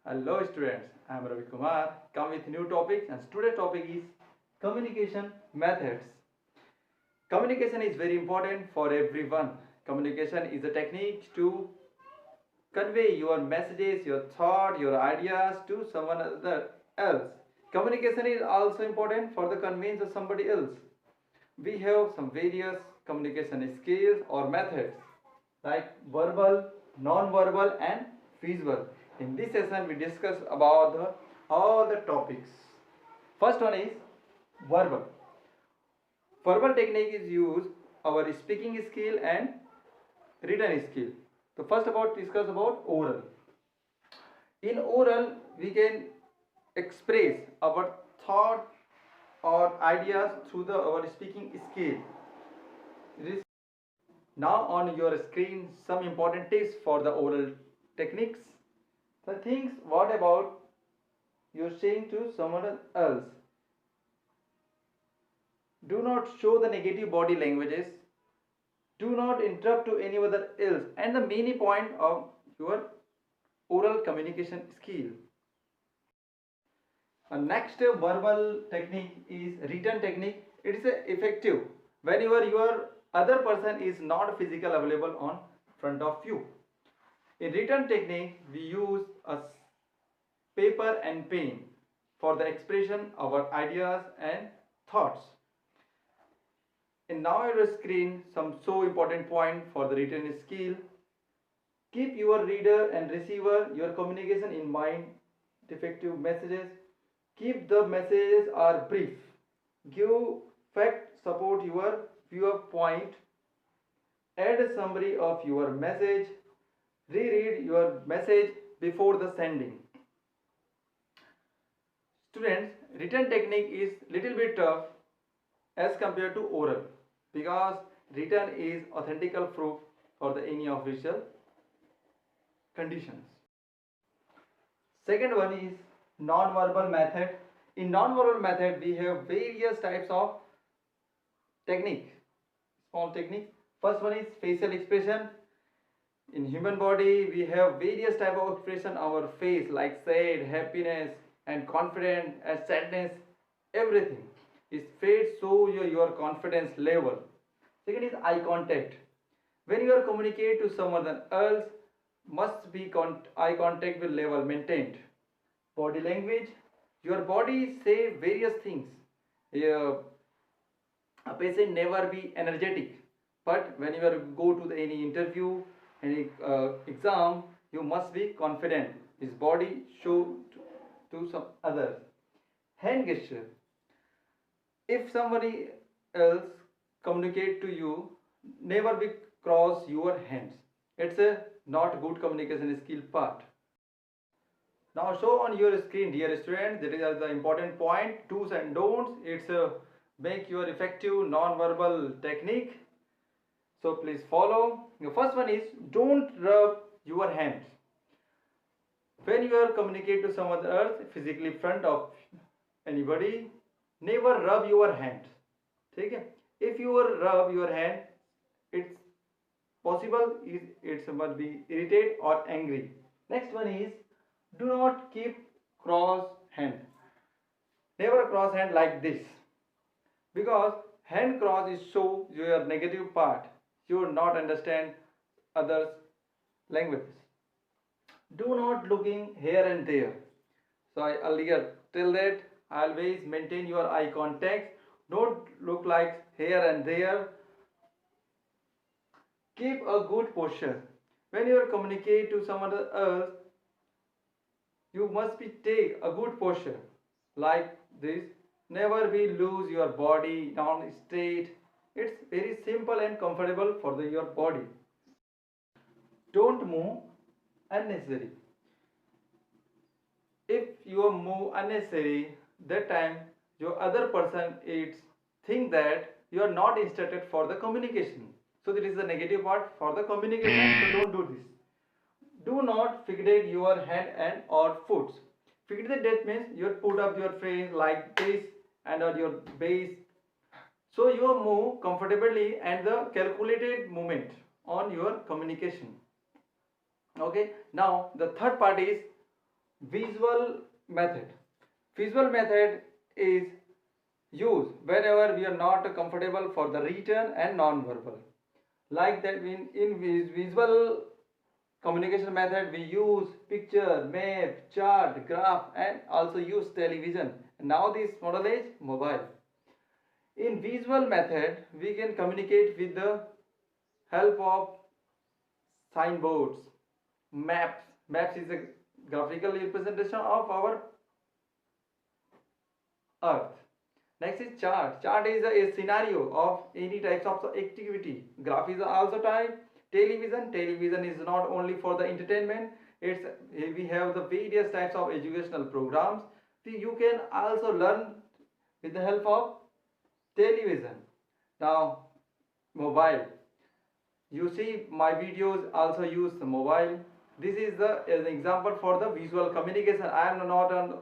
Hello students, I am Ravi Kumar. Come with new topics and today's topic is communication methods. Communication is very important for everyone. Communication is a technique to convey your messages, your thought, your ideas to someone other else. Communication is also important for the convenience of somebody else. We have some various communication skills or methods like verbal, non-verbal and visual. In this session we discuss about all the topics. First one is verbal. Verbal technique is used our speaking skill and written skill. So first about discuss about oral. In oral we can express our thought or ideas through our speaking skill. It is now on your screen some important tips for the oral techniques. The things what about you're saying to someone else. Do not show the negative body languages. Do not interrupt to any other else. And the main point of your oral communication skill. Next verbal technique is written technique. It is effective whenever your other person is not physically available on front of you. In written technique, we use a paper and pen for the expression of our ideas and thoughts. And now your screen some so important point for the written skill. Keep your reader and receiver your communication in mind. Defective messages. Keep the messages are brief. Give fact support your viewpoint. Add a summary of your message. Reread your message before the sending. Students, written technique is little bit tough as compared to oral because written is authentical proof for the any official conditions. Second one is non-verbal method. In non-verbal method we have various types of technique, small technique. First one is facial expression. In human body we have various type of expression our face like sad, happiness and confident and sadness. Everything is face show your confidence level. Second is eye contact. When you are communicate to someone else must be eye contact with level maintained. Body language, your body say various things. A patient never be energetic, but when you are go to any interview, any exam, you must be confident. His body show to some others. Hand gesture. If somebody else communicate to you, never be cross your hands. It's a not good communication skill part. Now show on your screen, dear students, that is the important point, do's and don'ts. It's make your effective non-verbal technique. So please follow. The first one is don't rub your hands. When you are communicate to someone else physically front of anybody, never rub your hand. Okay? If you rub your hand, it's possible it must be irritated or angry. Next one is do not keep cross hand. Never cross hand like this because hand cross is show your negative part. You will not understand others languages. Do not looking here and there. So I earlier tell that always maintain your eye contact. Don't look like here and there. Keep a good posture. When you communicate to someone else, you must be take a good posture like this. Never be lose your body down straight. It's very simple and comfortable for your body. Don't move unnecessary. If you move unnecessary, that time your other person is think that you are not instructed for the communication. So that is the negative part for the communication. So don't do this. Do not fixate your hand and or foot. Fixate that means you put up your face like this and on your base. So you move comfortably and the calculated movement on your communication. Okay. Now the third part is Visual method. Visual method is used whenever we are not comfortable for the written and non-verbal. Like that in visual communication method we use picture, map, chart, graph and also use television. Now this model is mobile. In visual method we can communicate with the help of signboards, maps. Maps is a graphical representation of our earth. Next is chart. Chart is a scenario of any types of activity. Graph is also type. Television. Television is not only for the entertainment. It's we have the various types of educational programs. You can also learn with the help of television. Now mobile. You see my videos also use the mobile. This is an example for the visual communication. I am not on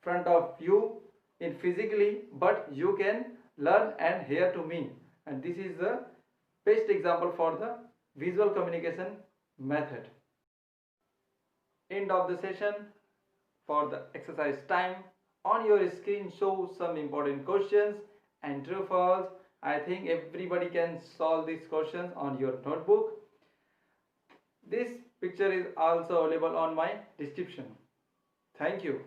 front of you in physically, but you can learn and hear to me, and this is the best example for the visual communication method. End of the session. For the exercise time, on your screen show some important questions and true false. I think everybody can solve these questions on your notebook. This picture is also available on my description. Thank you.